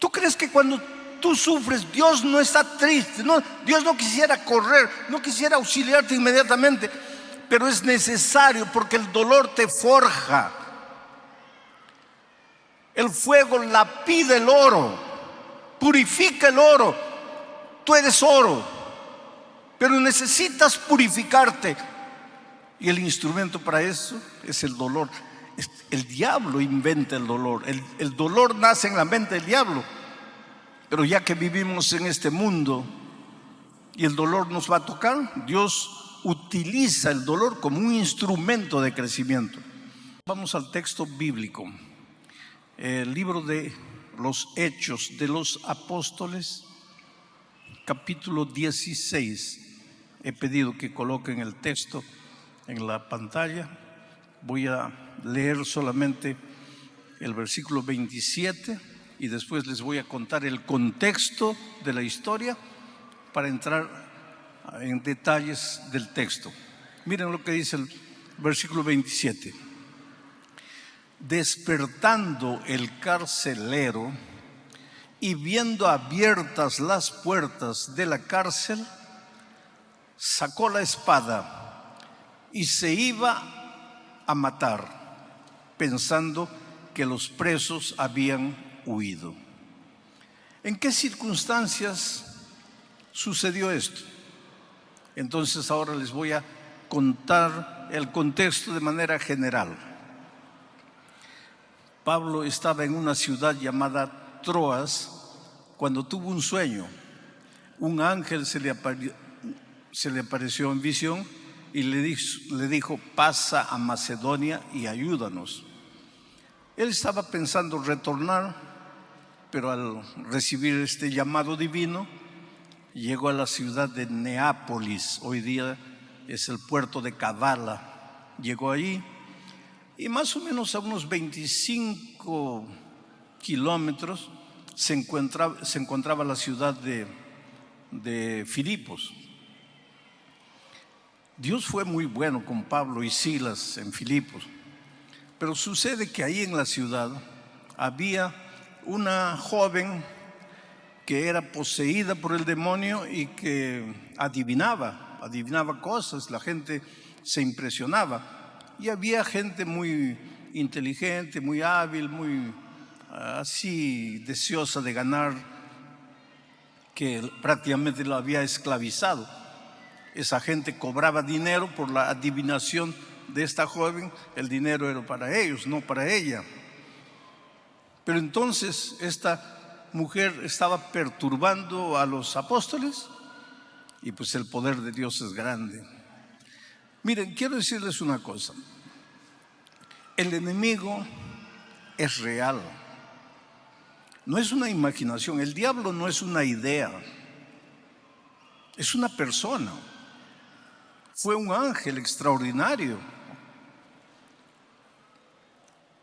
¿Tú crees que cuando tú sufres, Dios no está triste? No, Dios no quisiera correr, no quisiera auxiliarte inmediatamente, pero es necesario porque el dolor te forja. El fuego lapida el oro, purifica el oro. Tú eres oro, pero necesitas purificarte. Y el instrumento para eso es el dolor. El diablo inventa el dolor. El dolor nace en la mente del diablo. Pero ya que vivimos en este mundo y el dolor nos va a tocar, Dios utiliza el dolor como un instrumento de crecimiento. Vamos al texto bíblico. El libro de los Hechos de los Apóstoles, capítulo 16. He pedido que coloquen el texto en la pantalla. Voy a leer solamente el versículo 27 y después les voy a contar el contexto de la historia para entrar en detalles del texto. Miren lo que dice el versículo 27. Despertando el carcelero y viendo abiertas las puertas de la cárcel, sacó la espada y se iba a matar, pensando que los presos habían huido. ¿En qué circunstancias sucedió esto? Entonces ahora les voy a contar el contexto de manera general. Pablo estaba en una ciudad llamada Troas cuando tuvo un sueño. Un ángel se le apareció en visión y le dijo: pasa a Macedonia y ayúdanos. Él estaba pensando retornar, pero al recibir este llamado divino, llegó a la ciudad de Neápolis. Hoy día es el puerto de Kavala. Llegó allí y más o menos a unos 25 kilómetros se encontraba la ciudad de Filipos. Dios fue muy bueno con Pablo y Silas en Filipos, pero sucede que ahí en la ciudad había una joven que era poseída por el demonio y que adivinaba cosas. La gente se impresionaba. Y había gente muy inteligente, muy hábil, muy así deseosa de ganar, que prácticamente lo había esclavizado. Esa gente cobraba dinero por la adivinación de esta joven. El dinero era para ellos, no para ella. Pero entonces esta mujer estaba perturbando a los apóstoles y pues el poder de Dios es grande. Miren, quiero decirles una cosa. El enemigo es real. No es una imaginación. El diablo no es una idea. Es una persona. Fue un ángel extraordinario.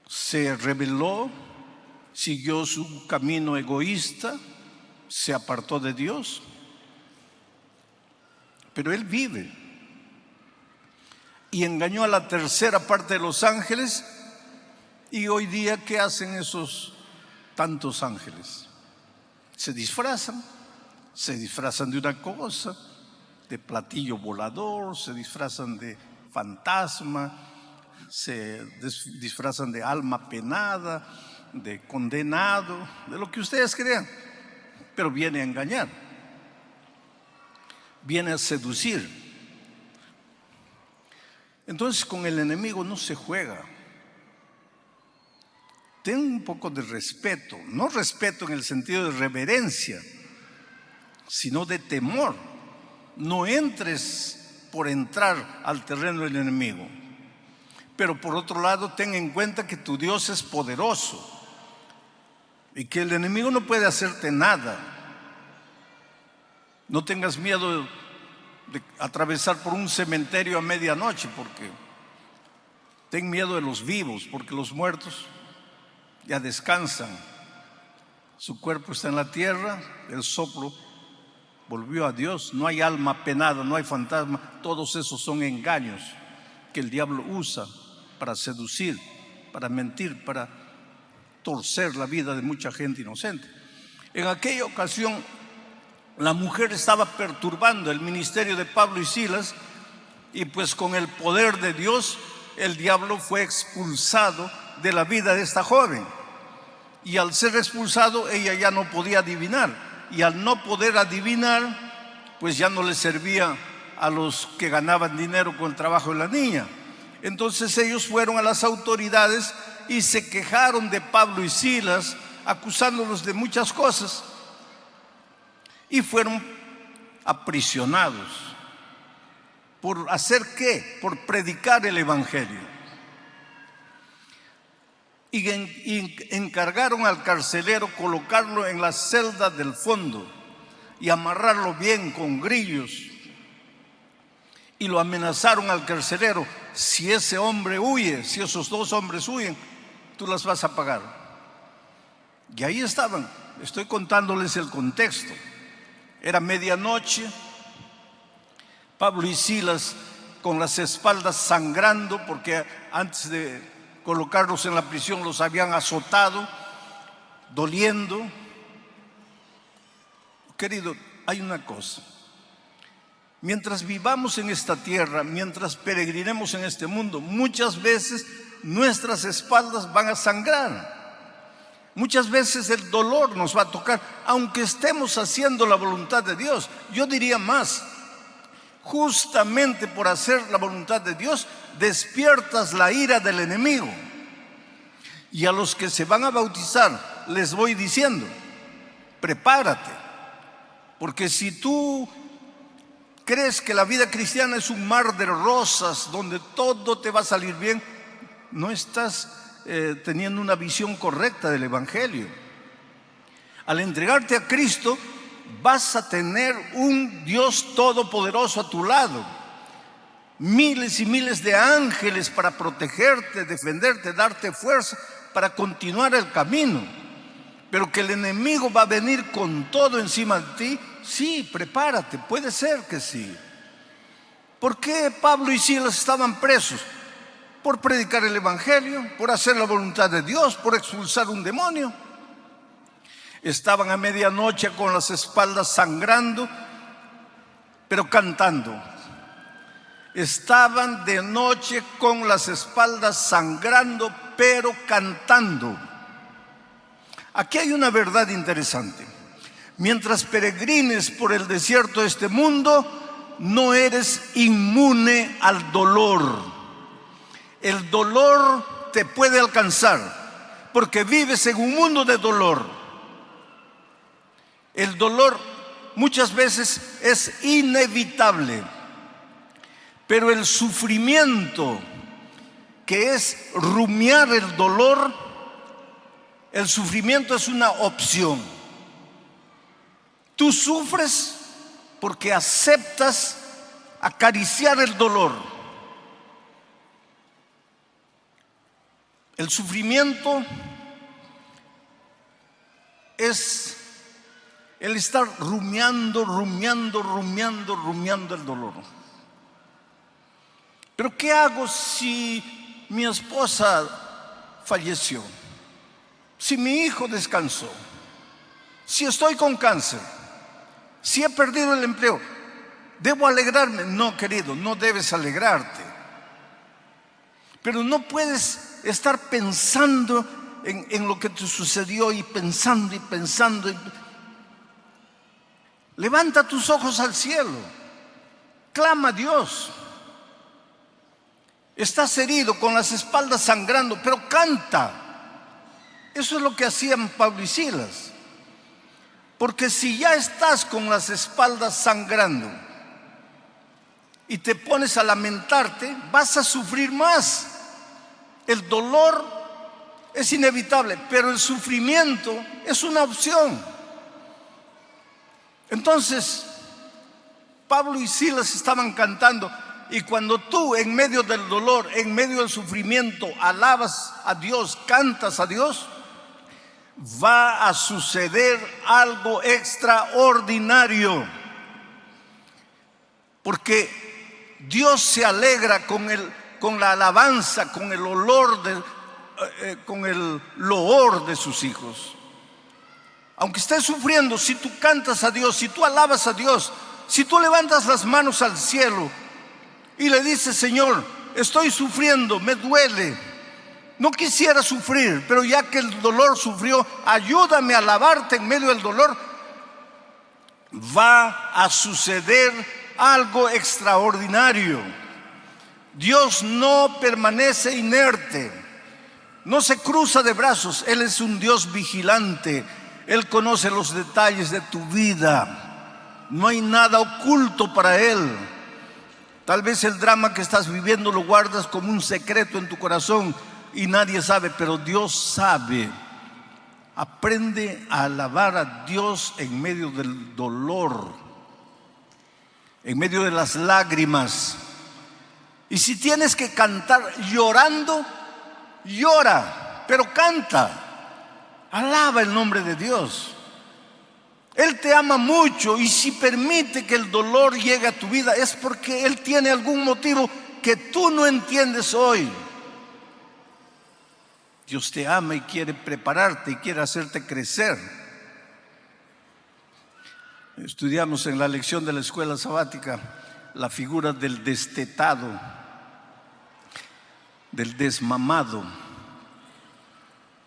Se rebeló, siguió su camino egoísta, se apartó de Dios. Pero él vive. Y engañó a la tercera parte de los ángeles. Y hoy día, ¿qué hacen esos tantos ángeles? Se disfrazan de una cosa, de platillo volador, se disfrazan de fantasma, se disfrazan de alma penada, de condenado, de lo que ustedes crean, pero viene a engañar, viene a seducir. Entonces con el enemigo no se juega. Ten un poco de respeto, no respeto en el sentido de reverencia, sino de temor. No entres por entrar al terreno del enemigo. Pero por otro lado, ten en cuenta que tu Dios es poderoso y que el enemigo no puede hacerte nada. No tengas miedo de atravesar por un cementerio a medianoche, porque ten miedo de los vivos, porque los muertos ya descansan. Su cuerpo está en la tierra, el soplo volvió a Dios. No hay alma penada, no hay fantasma. Todos esos son engaños que el diablo usa para seducir, para mentir, para torcer la vida de mucha gente inocente. En aquella ocasión, la mujer estaba perturbando el ministerio de Pablo y Silas, y pues con el poder de Dios, el diablo fue expulsado de la vida de esta joven. Y al ser expulsado, ella ya no podía adivinar. Y al no poder adivinar, pues ya no le servía a los que ganaban dinero con el trabajo de la niña. Entonces ellos fueron a las autoridades y se quejaron de Pablo y Silas, acusándolos de muchas cosas. Y fueron aprisionados. ¿Por hacer qué? Por predicar el evangelio. Y encargaron al carcelero colocarlo en la celda del fondo y amarrarlo bien con grillos. Y lo amenazaron al carcelero: si ese hombre huye, si esos dos hombres huyen, tú las vas a pagar. Y ahí estaban. Estoy contándoles el contexto. Era medianoche. Pablo y Silas con las espaldas sangrando, porque antes de colocarlos en la prisión los habían azotado, doliendo. Querido, hay una cosa: mientras vivamos en esta tierra, mientras peregrinemos en este mundo, muchas veces nuestras espaldas van a sangrar. Muchas veces el dolor nos va a tocar, aunque estemos haciendo la voluntad de Dios. Yo diría más: justamente por hacer la voluntad de Dios, despiertas la ira del enemigo. Y a los que se van a bautizar les voy diciendo: prepárate, porque si tú crees que la vida cristiana es un mar de rosas donde todo te va a salir bien, no estás teniendo una visión correcta del evangelio. Al entregarte a Cristo, vas a tener un Dios todopoderoso a tu lado, miles y miles de ángeles para protegerte, defenderte, darte fuerza para continuar el camino. Pero que el enemigo va a venir con todo encima de ti, sí, prepárate, puede ser que sí. ¿Por qué Pablo y Silas estaban presos? Por predicar el evangelio, por hacer la voluntad de Dios, por expulsar un demonio. Estaban a medianoche con las espaldas sangrando, pero cantando. Estaban de noche con las espaldas sangrando, pero cantando. Aquí hay una verdad interesante. Mientras peregrines por el desierto de este mundo, no eres inmune al dolor. El dolor te puede alcanzar porque vives en un mundo de dolor. El dolor muchas veces es inevitable, pero el sufrimiento, que es rumiar el dolor, el sufrimiento es una opción. Tú sufres porque aceptas acariciar el dolor. El sufrimiento es el estar rumiando el dolor. Pero ¿qué hago si mi esposa falleció? Si mi hijo descansó, si estoy con cáncer, si he perdido el empleo, ¿debo alegrarme? No, querido, no debes alegrarte. Pero no puedes estar pensando en lo que te sucedió y pensando. Levanta tus ojos al cielo, clama a Dios. Estás herido, con las espaldas sangrando, pero canta. Eso es lo que hacían Pablo y Silas. Porque si ya estás con las espaldas sangrando y te pones a lamentarte, vas a sufrir más. El dolor es inevitable, pero el sufrimiento es una opción. Entonces, Pablo y Silas estaban cantando, y cuando tú en medio del dolor, en medio del sufrimiento, alabas a Dios, cantas a Dios, va a suceder algo extraordinario. Porque Dios se alegra con la alabanza, con el olor, con el loor de sus hijos. Aunque estés sufriendo, si tú cantas a Dios, si tú alabas a Dios, si tú levantas las manos al cielo y le dices: Señor, estoy sufriendo, me duele, no quisiera sufrir, pero ya que el dolor sufrió, ayúdame a alabarte en medio del dolor, va a suceder algo extraordinario. Dios no permanece inerte, no se cruza de brazos. Él es un Dios vigilante. Él conoce los detalles de tu vida. No hay nada oculto para Él. Tal vez el drama que estás viviendo lo guardas como un secreto en tu corazón y nadie sabe, pero Dios sabe. Aprende a alabar a Dios en medio del dolor, en medio de las lágrimas. Y si tienes que cantar llorando, llora, pero canta. Alaba el nombre de Dios. Él te ama mucho, y si permite que el dolor llegue a tu vida es porque Él tiene algún motivo que tú no entiendes hoy. Dios te ama y quiere prepararte y quiere hacerte crecer. Estudiamos en la lección de la escuela sabática la figura del destetado, del desmamado.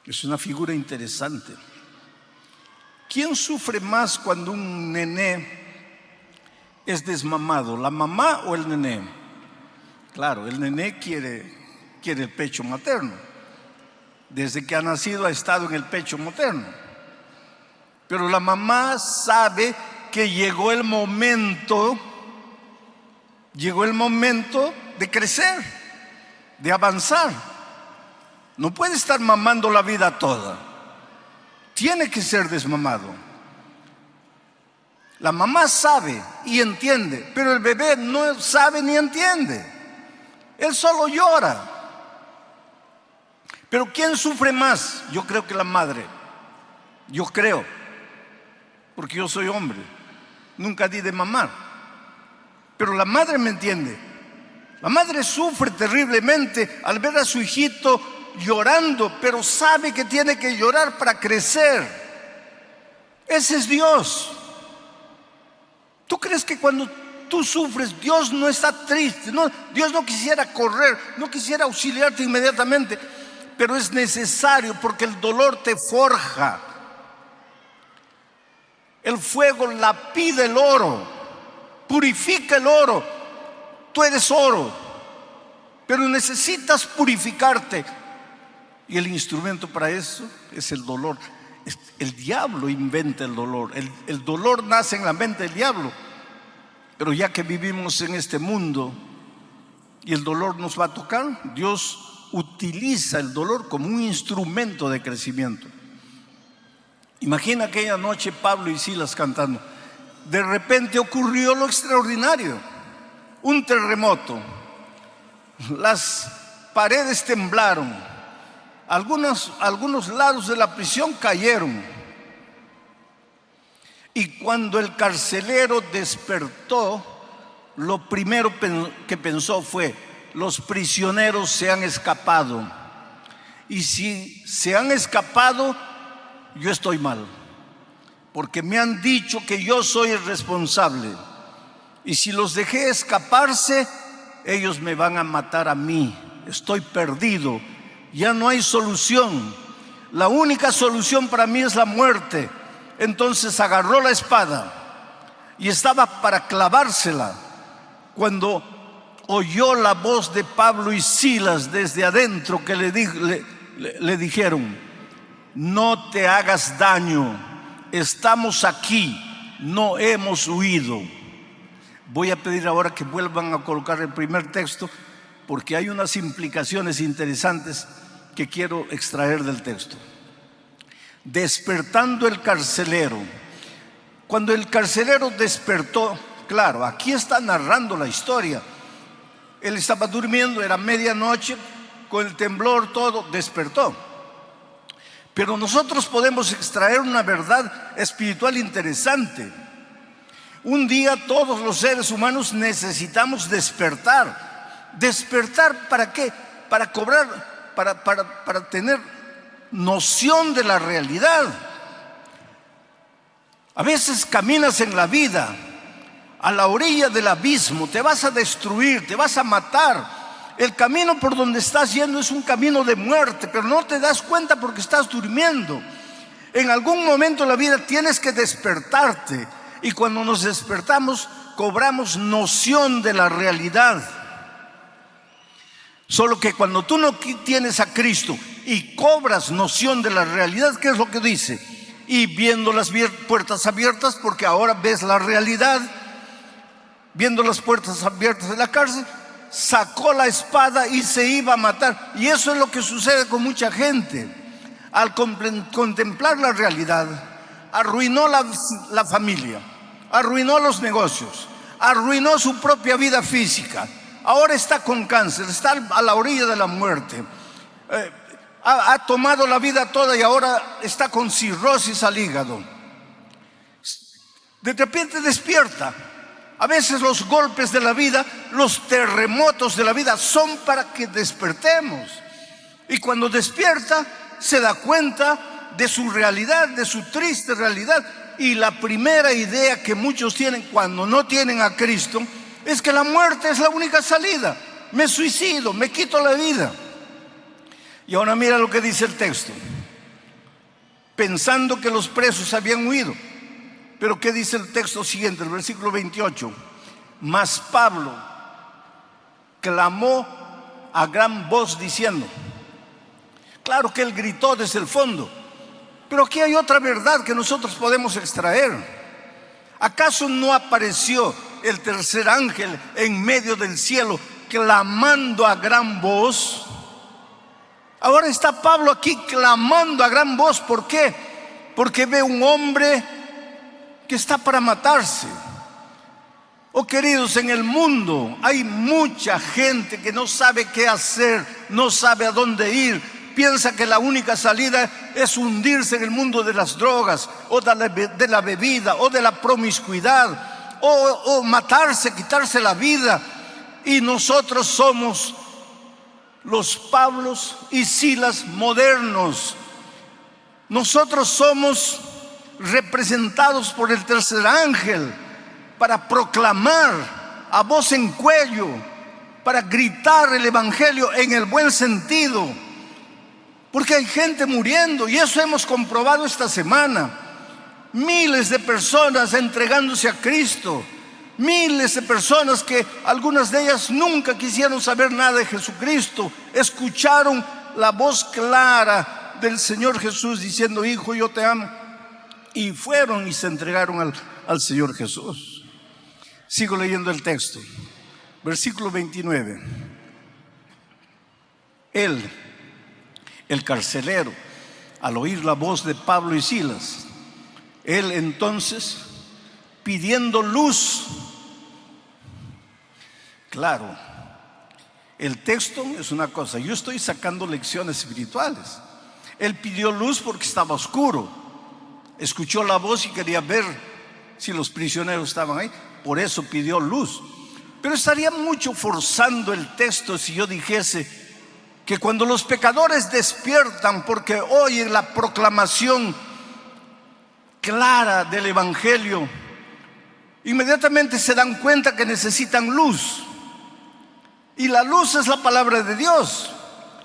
Es una figura interesante. ¿Quién sufre más cuando un nené es desmamado? ¿La mamá o el nené? Claro, el nené quiere el pecho materno. Desde que ha nacido ha estado en el pecho materno. Pero la mamá sabe que llegó el momento de crecer, de avanzar. No puede estar mamando la vida toda. Tiene que ser desmamado. La mamá sabe y entiende, pero el bebé no sabe ni entiende. Él solo llora. Pero ¿quién sufre más? Yo creo que la madre. Yo creo, porque yo soy hombre. Nunca di de mamar. Pero la madre me entiende. La madre sufre terriblemente al ver a su hijito llorando, pero sabe que tiene que llorar para crecer. Ese es Dios. ¿Tú crees que cuando tú sufres, Dios no está triste? No, Dios no quisiera correr, no quisiera auxiliarte inmediatamente, pero es necesario porque el dolor te forja. El fuego lapida el oro, purifica el oro. Tú eres oro, pero necesitas purificarte. Y el instrumento para eso es el dolor. El diablo inventa el dolor. El dolor nace en la mente del diablo. Pero ya que vivimos en este mundo y el dolor nos va a tocar, Dios utiliza el dolor como un instrumento de crecimiento. Imagina aquella noche Pablo y Silas cantando. De repente ocurrió lo extraordinario. Un terremoto. Las paredes temblaron. Algunos lados de la prisión cayeron. Y cuando el carcelero despertó, lo primero que pensó fue: los prisioneros se han escapado. Y si se han escapado, yo estoy mal, porque me han dicho que yo soy el responsable. Y si los dejé escaparse, ellos me van a matar a mí. Estoy perdido. Ya no hay solución. La única solución para mí es la muerte. Entonces agarró la espada y estaba para clavársela cuando oyó la voz de Pablo y Silas desde adentro que le dijeron: no te hagas daño, estamos aquí, no hemos huido. Voy a pedir ahora que vuelvan a colocar el primer texto, porque hay unas implicaciones interesantes que quiero extraer del texto. Despertando el carcelero. Cuando el carcelero despertó, claro, aquí está narrando la historia. Él estaba durmiendo, era medianoche, con el temblor, todo, despertó. Pero nosotros podemos extraer una verdad espiritual interesante. Un día todos los seres humanos necesitamos despertar. ¿Despertar para qué? Para cobrar, para tener noción de la realidad. A veces caminas en la vida a la orilla del abismo, te vas a destruir, te vas a matar. El camino por donde estás yendo es un camino de muerte, pero no te das cuenta porque estás durmiendo. En algún momento de la vida tienes que despertarte, y cuando nos despertamos cobramos noción de la realidad. Solo que cuando tú no tienes a Cristo y cobras noción de la realidad, ¿qué es lo que dice? Y viendo las puertas abiertas, porque ahora ves la realidad, viendo las puertas abiertas de la cárcel, sacó la espada y se iba a matar. Y eso es lo que sucede con mucha gente. Al contemplar la realidad, arruinó la familia, arruinó los negocios, arruinó su propia vida física. Ahora está con cáncer, está a la orilla de la muerte. Ha tomado la vida toda y ahora está con cirrosis al hígado. De repente despierta. A veces los golpes de la vida, los terremotos de la vida son para que despertemos. Y cuando despierta, se da cuenta de su realidad, de su triste realidad. Y la primera idea que muchos tienen cuando no tienen a Cristo es que la muerte es la única salida. Me suicido, me quito la vida. Y ahora mira lo que dice el texto. Pensando que los presos habían huido. Pero ¿qué dice el texto siguiente, el versículo 28? Mas Pablo clamó a gran voz diciendo. Claro que él gritó desde el fondo, pero aquí hay otra verdad que nosotros podemos extraer. ¿Acaso no apareció el tercer ángel en medio del cielo clamando a gran voz? Ahora está Pablo aquí clamando a gran voz. ¿Por qué? Porque ve un hombre que está para matarse. Oh queridos, en el mundo hay mucha gente que no sabe qué hacer, no sabe a dónde ir. Piensa que la única salida es hundirse en el mundo de las drogas, o de la bebida, o de la promiscuidad, o matarse, quitarse la vida. Y nosotros somos los Pablos y Silas modernos. Nosotros somos representados por el tercer ángel para proclamar a voz en cuello, para gritar el evangelio en el buen sentido, porque hay gente muriendo, y eso hemos comprobado esta semana. Miles de personas entregándose a Cristo, miles de personas que algunas de ellas nunca quisieron saber nada de Jesucristo, escucharon la voz clara del Señor Jesús diciendo: hijo, yo te amo, y fueron y se entregaron al Señor Jesús. Sigo leyendo el texto, versículo 29. Él, el carcelero, al oír la voz de Pablo y Silas, él entonces, pidiendo luz. Claro, el texto es una cosa, yo estoy sacando lecciones espirituales. Él pidió luz porque estaba oscuro, escuchó la voz y quería ver si los prisioneros estaban ahí, por eso pidió luz. Pero estaría mucho forzando el texto si yo dijese que cuando los pecadores despiertan porque oyen la proclamación clara del evangelio, inmediatamente se dan cuenta que necesitan luz. Y la luz es la palabra de Dios.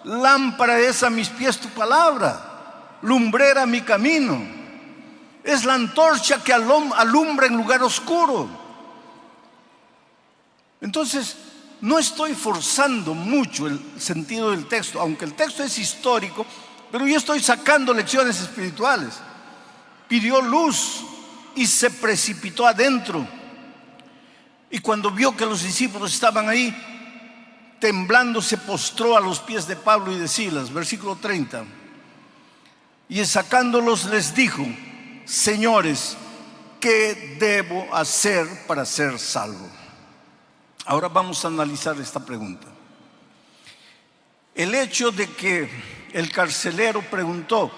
Lámpara es a mis pies tu palabra, lumbrera mi camino. Es la antorcha que alumbra en lugar oscuro. Entonces, no estoy forzando mucho el sentido del texto, aunque el texto es histórico, pero yo estoy sacando lecciones espirituales. Pidió luz y se precipitó adentro. Y cuando vio que los discípulos estaban ahí, temblando, se postró a los pies de Pablo y de Silas. Versículo 30. Y sacándolos les dijo: señores, ¿qué debo hacer para ser salvo? Ahora vamos a analizar esta pregunta. El hecho de que el carcelero preguntó: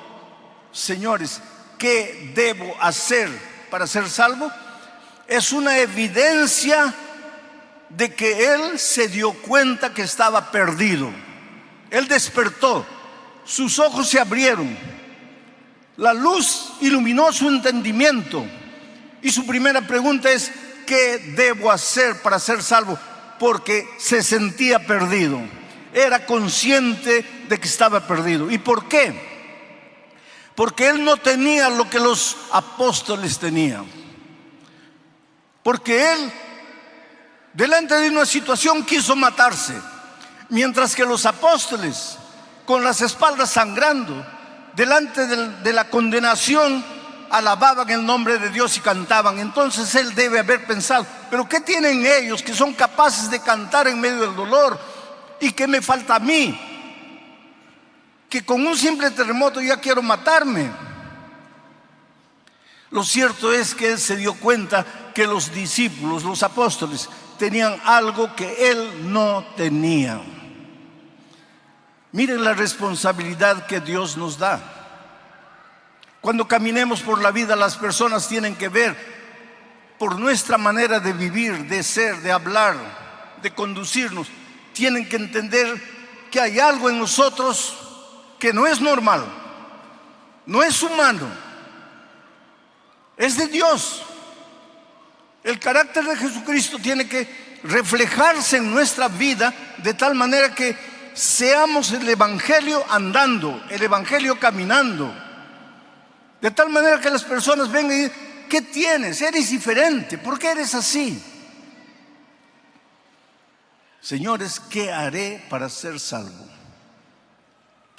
señores, ¿qué debo hacer para ser salvo?, es una evidencia de que él se dio cuenta que estaba perdido. Él despertó, sus ojos se abrieron, la luz iluminó su entendimiento Y su primera pregunta es: ¿qué debo hacer para ser salvo? Porque se sentía perdido, era consciente de que estaba perdido. ¿Y por qué? Porque él no tenía lo que los apóstoles tenían. Porque él, delante de una situación, quiso matarse, mientras que los apóstoles, con las espaldas sangrando, delante de la condenación, alababan el nombre de Dios y cantaban. Entonces él debe haber pensado: ¿pero qué tienen ellos que son capaces de cantar en medio del dolor? ¿Y qué me falta a mí? Que con un simple terremoto ya quiero matarme. Lo cierto es que él se dio cuenta que los discípulos, los apóstoles, tenían algo que él no tenía. Miren la responsabilidad que Dios nos da. Cuando caminemos por la vida, las personas tienen que ver por nuestra manera de vivir, de ser, de hablar, de conducirnos. Tienen que entender que hay algo en nosotros que no es normal, no es humano, es de Dios. El carácter de Jesucristo tiene que reflejarse en nuestra vida de tal manera que seamos el Evangelio andando, el Evangelio caminando. De tal manera que las personas vengan y digan: ¿qué tienes? Eres diferente. ¿Por qué eres así? Señores, ¿qué haré para ser salvo?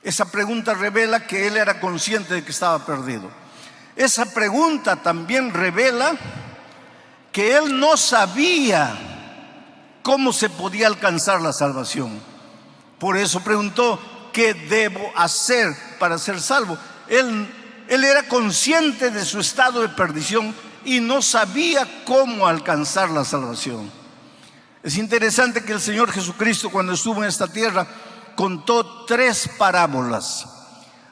Esa pregunta revela que él era consciente de que estaba perdido. Esa pregunta también revela que él no sabía cómo se podía alcanzar la salvación. Por eso preguntó: ¿qué debo hacer para ser salvo? Él era consciente de su estado de perdición y no sabía cómo alcanzar la salvación. Es interesante que el Señor Jesucristo, cuando estuvo en esta tierra, contó 3 parábolas.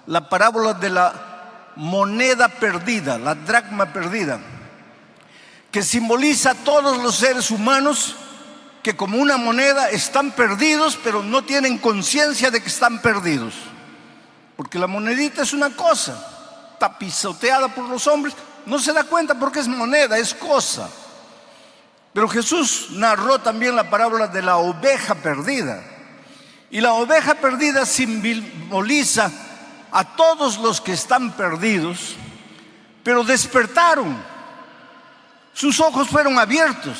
La parábola de la moneda perdida, la dracma perdida, que simboliza a todos los seres humanos que, como una moneda, están perdidos, pero no tienen conciencia de que están perdidos. Porque la monedita es una cosa, está pisoteada por los hombres, no se da cuenta porque es moneda, es cosa. Pero Jesús narró también la parábola de la oveja perdida. Y la oveja perdida simboliza a todos los que están perdidos, pero despertaron. Sus ojos fueron abiertos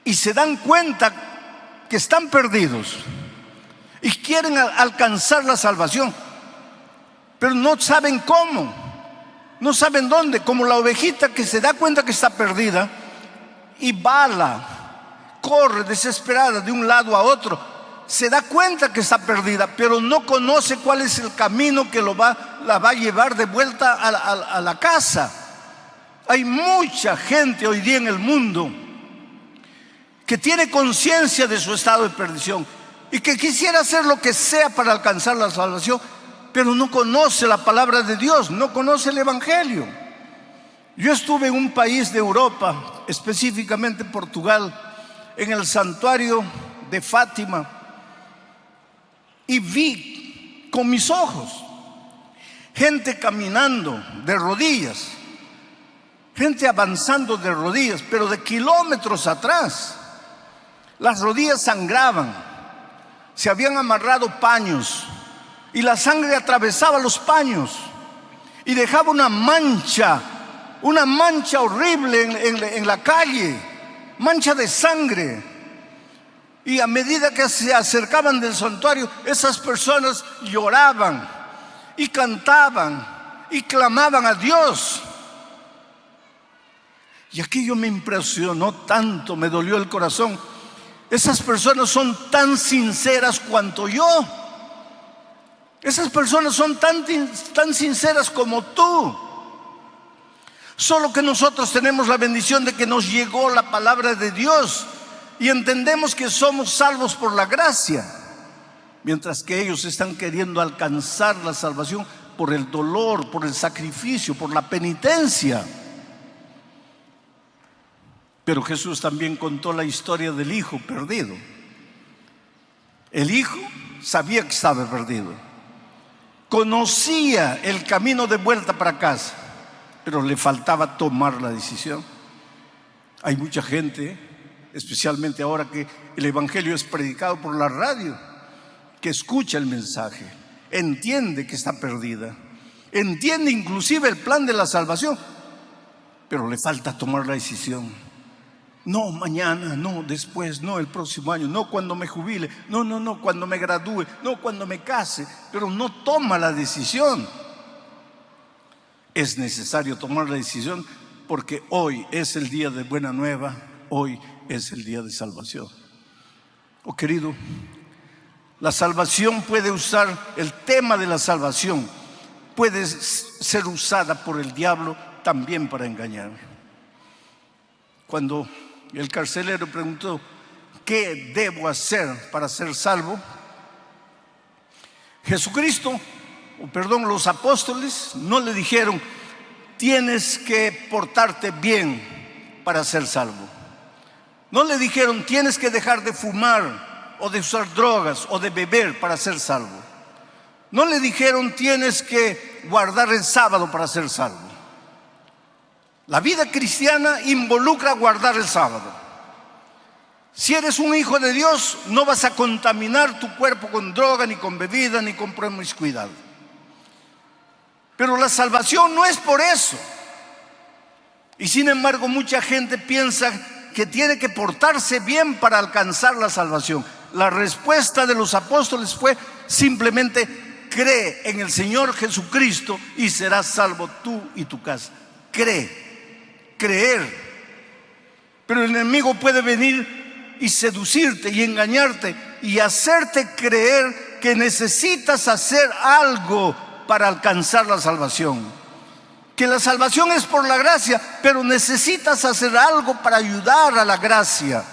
y se dan cuenta que están perdidos y quieren alcanzar la salvación, pero no saben cómo, no saben dónde. Como la ovejita que se da cuenta que está perdida y bala, corre desesperada de un lado a otro, se da cuenta que está perdida, pero no conoce cuál es el camino que la va a llevar de vuelta a la casa. Hay mucha gente hoy día en el mundo que tiene conciencia de su estado de perdición y que quisiera hacer lo que sea para alcanzar la salvación, pero no conoce la palabra de Dios, no conoce el Evangelio. Yo estuve en un país de Europa, específicamente Portugal, en el santuario de Fátima, y vi con mis ojos gente caminando de rodillas, gente avanzando de rodillas, pero de kilómetros atrás. Las rodillas sangraban, se habían amarrado paños y la sangre atravesaba los paños y dejaba una mancha horrible en la calle, mancha de sangre. Y a medida que se acercaban del santuario, esas personas lloraban y cantaban y clamaban a Dios. Y aquello me impresionó tanto, me dolió el corazón. Esas personas son tan sinceras cuanto yo. Esas personas son tan sinceras como tú. Solo que nosotros tenemos la bendición de que nos llegó la palabra de Dios y entendemos que somos salvos por la gracia, mientras que ellos están queriendo alcanzar la salvación por el dolor, por el sacrificio, por la penitencia. Pero Jesús también contó la historia del hijo perdido. El hijo sabía que estaba perdido, conocía el camino de vuelta para casa, pero le faltaba tomar la decisión. Hay mucha gente, especialmente ahora que el evangelio es predicado por la radio, que escucha el mensaje, entiende que está perdida, entiende inclusive el plan de la salvación, pero le falta tomar la decisión. No mañana, no después, no el próximo año, no cuando me jubile, no cuando me gradúe, no cuando me case, pero no toma la decisión. Es necesario tomar la decisión porque hoy es el día de buena nueva, hoy es el día de salvación. Oh querido, la salvación puede usar, el tema de la salvación puede ser usada por el diablo también para engañar. Cuando el carcelero preguntó, ¿qué debo hacer para ser salvo? Los apóstoles no le dijeron, tienes que portarte bien para ser salvo. No le dijeron, tienes que dejar de fumar o de usar drogas o de beber para ser salvo. No le dijeron, tienes que guardar el sábado para ser salvo. La vida cristiana involucra guardar el sábado. Si eres un hijo de Dios, no vas a contaminar tu cuerpo con droga, ni con bebida, ni con promiscuidad. Pero la salvación no es por eso. Y sin embargo, mucha gente piensa que tiene que portarse bien para alcanzar la salvación. La respuesta de los apóstoles fue simplemente: cree en el Señor Jesucristo y serás salvo tú y tu casa. Creer. Pero el enemigo puede venir y seducirte y engañarte y hacerte creer que necesitas hacer algo para alcanzar la salvación. Que la salvación es por la gracia, pero necesitas hacer algo para ayudar a la gracia.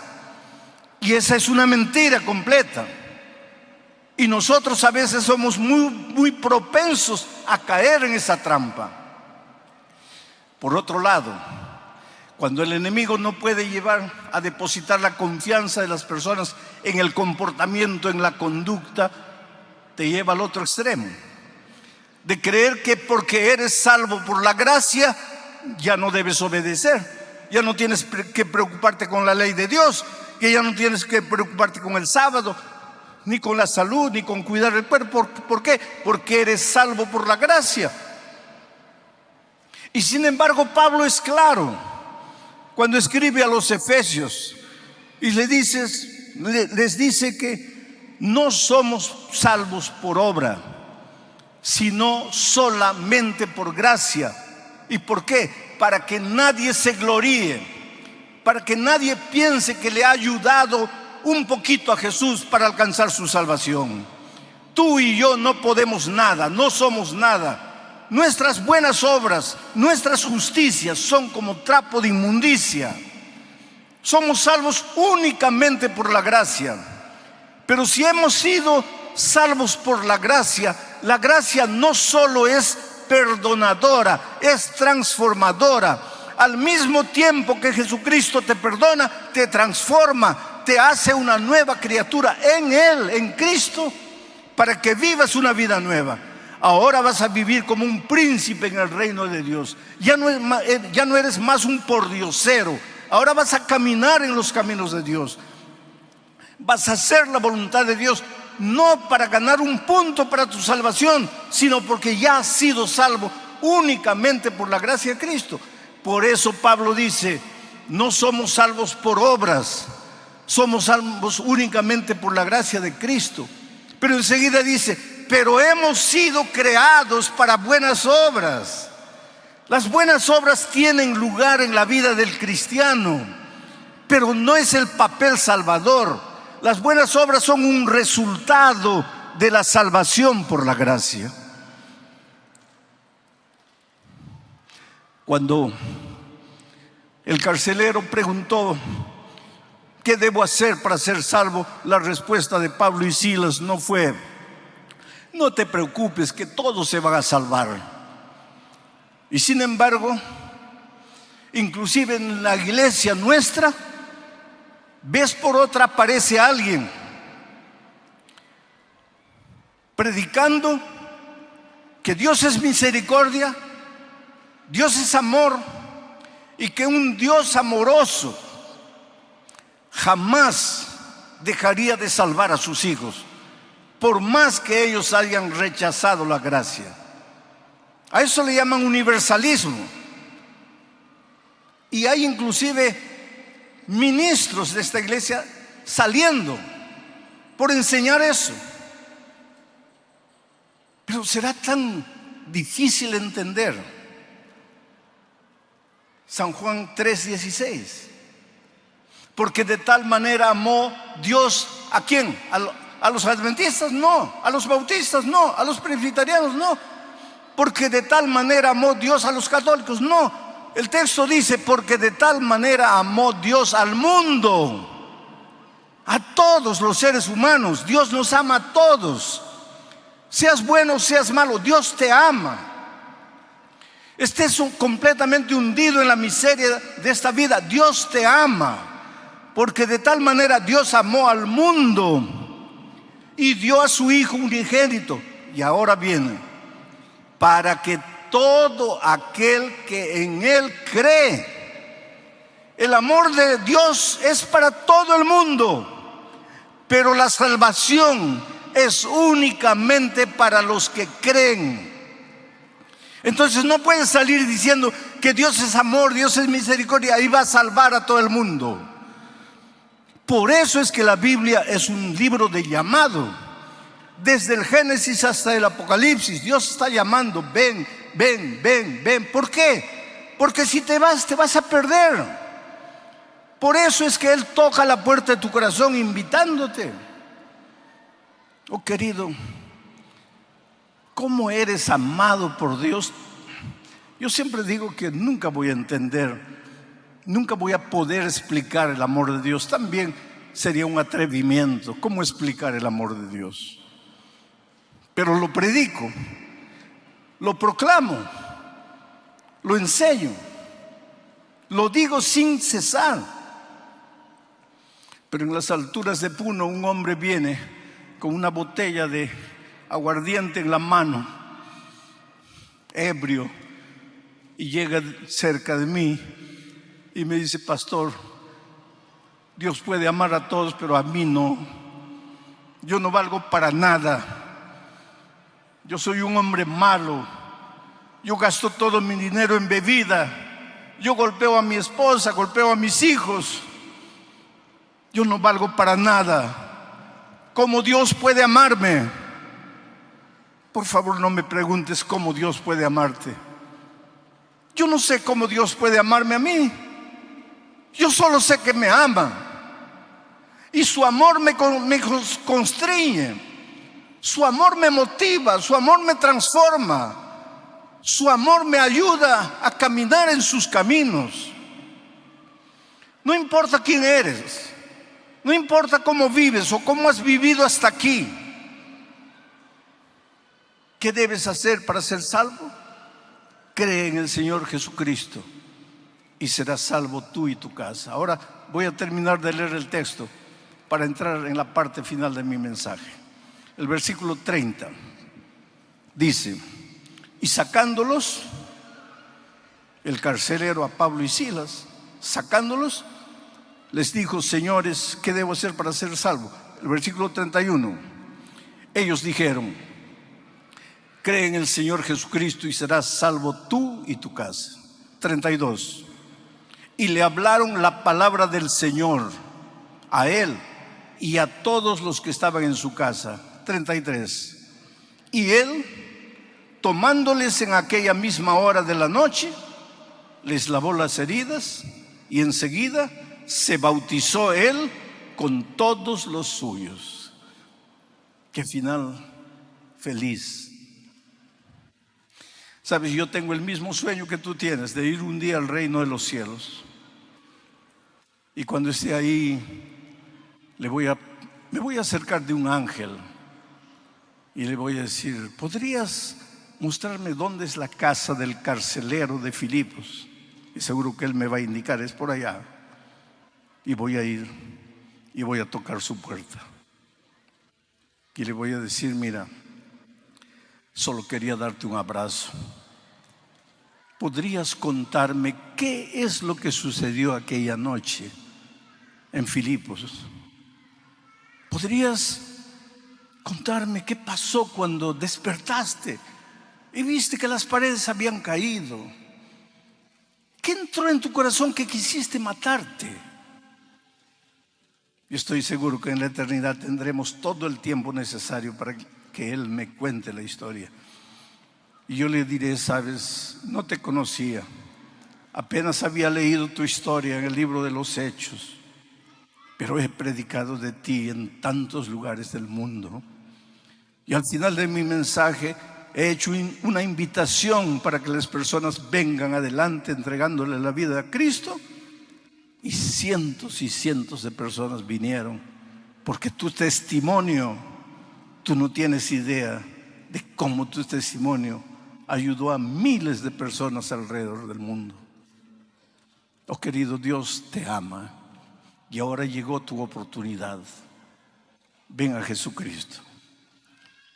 Y esa es una mentira completa. Y nosotros a veces somos muy propensos a caer en esa trampa. Por otro lado, cuando el enemigo no puede llevar a depositar la confianza de las personas en el comportamiento, en la conducta, te lleva al otro extremo, de creer que porque eres salvo por la gracia ya no debes obedecer, ya no tienes que preocuparte con la ley de Dios, que ya no tienes que preocuparte con el sábado, ni con la salud, ni con cuidar el cuerpo. ¿Por qué? Porque eres salvo por la gracia. Y sin embargo, Pablo es claro cuando escribe a los Efesios y les dice que no somos salvos por obra, sino solamente por gracia. ¿Y por qué? Para que nadie se gloríe, para que nadie piense que le ha ayudado un poquito a Jesús para alcanzar su salvación. Tú y yo no podemos nada, no somos nada. Nuestras buenas obras, nuestras justicias son como trapo de inmundicia. Somos salvos únicamente por la gracia. Pero si hemos sido salvos por la gracia no solo es perdonadora, es transformadora. Al mismo tiempo que Jesucristo te perdona, te transforma, te hace una nueva criatura en Él, en Cristo, para que vivas una vida nueva. Ahora vas a vivir como un príncipe en el reino de Dios. Ya no eres más un pordiosero. Ahora vas a caminar en los caminos de Dios. Vas a hacer la voluntad de Dios, no para ganar un punto para tu salvación, sino porque ya has sido salvo únicamente por la gracia de Cristo. Por eso Pablo dice, no somos salvos por obras, somos salvos únicamente por la gracia de Cristo. Pero enseguida dice, pero hemos sido creados para buenas obras. Las buenas obras tienen lugar en la vida del cristiano, pero no es el papel salvador. Las buenas obras son un resultado de la salvación por la gracia. Cuando el carcelero preguntó, ¿qué debo hacer para ser salvo?, la respuesta de Pablo y Silas no fue, no te preocupes, que todos se van a salvar. Y sin embargo, inclusive en la iglesia nuestra, vez por otra aparece alguien predicando que Dios es misericordia, Dios es amor y que un Dios amoroso jamás dejaría de salvar a sus hijos, por más que ellos hayan rechazado la gracia. A eso le llaman universalismo. Y hay inclusive ministros de esta iglesia saliendo por enseñar eso. Pero será tan difícil entender. San Juan 3:16. Porque de tal manera amó Dios, ¿a quién? ¿A los adventistas? No. ¿A los bautistas? No. ¿A los presbiterianos? No. Porque de tal manera amó Dios a los católicos. No. El texto dice, porque de tal manera amó Dios al mundo, a todos los seres humanos. Dios nos ama a todos. Seas bueno, seas malo, Dios te ama. Estés completamente hundido en la miseria de esta vida, Dios te ama. Porque de tal manera Dios amó al mundo y dio a su Hijo unigénito. Y ahora viene, para que todo aquel que en Él cree. El amor de Dios es para todo el mundo, pero la salvación es únicamente para los que creen. Entonces no puedes salir diciendo que Dios es amor, Dios es misericordia y va a salvar a todo el mundo. Por eso es que la Biblia es un libro de llamado. Desde el Génesis hasta el Apocalipsis, Dios está llamando, ven, ven, ven, ven. ¿Por qué? Porque si te vas a perder. Por eso es que Él toca la puerta de tu corazón invitándote. Oh querido, ¿cómo eres amado por Dios? Yo siempre digo que nunca voy a entender, nunca voy a poder explicar el amor de Dios. También sería un atrevimiento. ¿Cómo explicar el amor de Dios? Pero lo predico, lo proclamo, lo enseño, lo digo sin cesar. Pero en las alturas de Puno un hombre viene con una botella de aguardiente en la mano, ebrio, y llega cerca de mí y me dice: pastor, Dios puede amar a todos, pero a mí no. Yo no valgo para nada. Yo soy un hombre malo. Yo gasto todo mi dinero en bebida. Yo golpeo a mi esposa, golpeo a mis hijos. Yo no valgo para nada. ¿Cómo Dios puede amarme? Por favor, no me preguntes cómo Dios puede amarte. Yo no sé cómo Dios puede amarme a mí. Yo solo sé que me ama. Y su amor me constriñe. Su amor me motiva, su amor me transforma, su amor me ayuda a caminar en sus caminos. No importa quién eres, no importa cómo vives o cómo has vivido hasta aquí. ¿Qué debes hacer para ser salvo? Cree en el Señor Jesucristo y serás salvo tú y tu casa. Ahora voy a terminar de leer el texto para entrar en la parte final de mi mensaje. El versículo 30 dice: y sacándolos, el carcelero a Pablo y Silas, sacándolos, les dijo: señores, ¿qué debo hacer para ser salvo? El versículo 31, ellos dijeron: cree en el Señor Jesucristo y serás salvo tú y tu casa. 32, y le hablaron la palabra del Señor a él y a todos los que estaban en su casa. 33, y él, tomándoles en aquella misma hora de la noche, les lavó las heridas y enseguida se bautizó él con todos los suyos. Qué final feliz. Sabes, yo tengo el mismo sueño que tú tienes, de ir un día al reino de los cielos. Y cuando esté ahí, me voy a acercar de un ángel y le voy a decir: ¿podrías mostrarme dónde es la casa del carcelero de Filipos? Y seguro que él me va a indicar: es por allá. Y voy a ir y voy a tocar su puerta y le voy a decir: mira, solo quería darte un abrazo. ¿podrías contarme qué es lo que sucedió aquella noche en Filipos? ¿Podrías contarme qué pasó cuando despertaste y viste que las paredes habían caído? ¿Qué entró en tu corazón que quisiste matarte? Yo estoy seguro que en la eternidad tendremos todo el tiempo necesario para que Él me cuente la historia. Y yo le diré: sabes, no te conocía, apenas había leído tu historia en el libro de los Hechos, pero he predicado de ti en tantos lugares del mundo. Y al final de mi mensaje he hecho una invitación para que las personas vengan adelante entregándole la vida a Cristo. Y cientos de personas vinieron, porque tu testimonio, tú no tienes idea de cómo tu testimonio ayudó a miles de personas alrededor del mundo. Oh querido, Dios te ama y ahora llegó tu oportunidad. Ven a Jesucristo.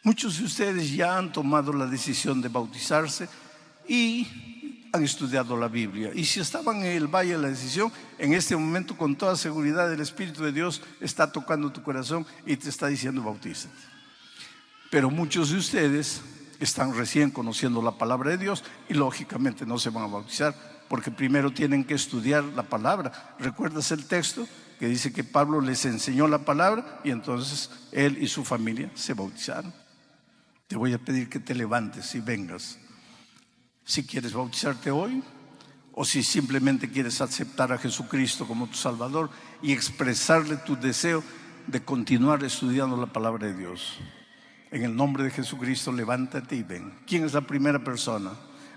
Muchos de ustedes ya han tomado la decisión de bautizarse y han estudiado la Biblia. Y si estaban en el valle de la decisión, en este momento con toda seguridad el Espíritu de Dios está tocando tu corazón y te está diciendo: bautízate. Pero muchos de ustedes están recién conociendo la palabra de Dios y lógicamente no se van a bautizar, porque primero tienen que estudiar la palabra. ¿Recuerdas el texto que dice que Pablo les enseñó la palabra y entonces él y su familia se bautizaron? Te voy a pedir que te levantes y vengas. Si quieres bautizarte hoy, o si simplemente quieres aceptar a Jesucristo como tu Salvador y expresarle tu deseo de continuar estudiando la palabra de Dios. En el nombre de Jesucristo, levántate y ven. ¿Quién es la primera persona?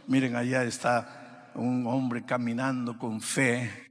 Miren, allá está un hombre caminando con fe.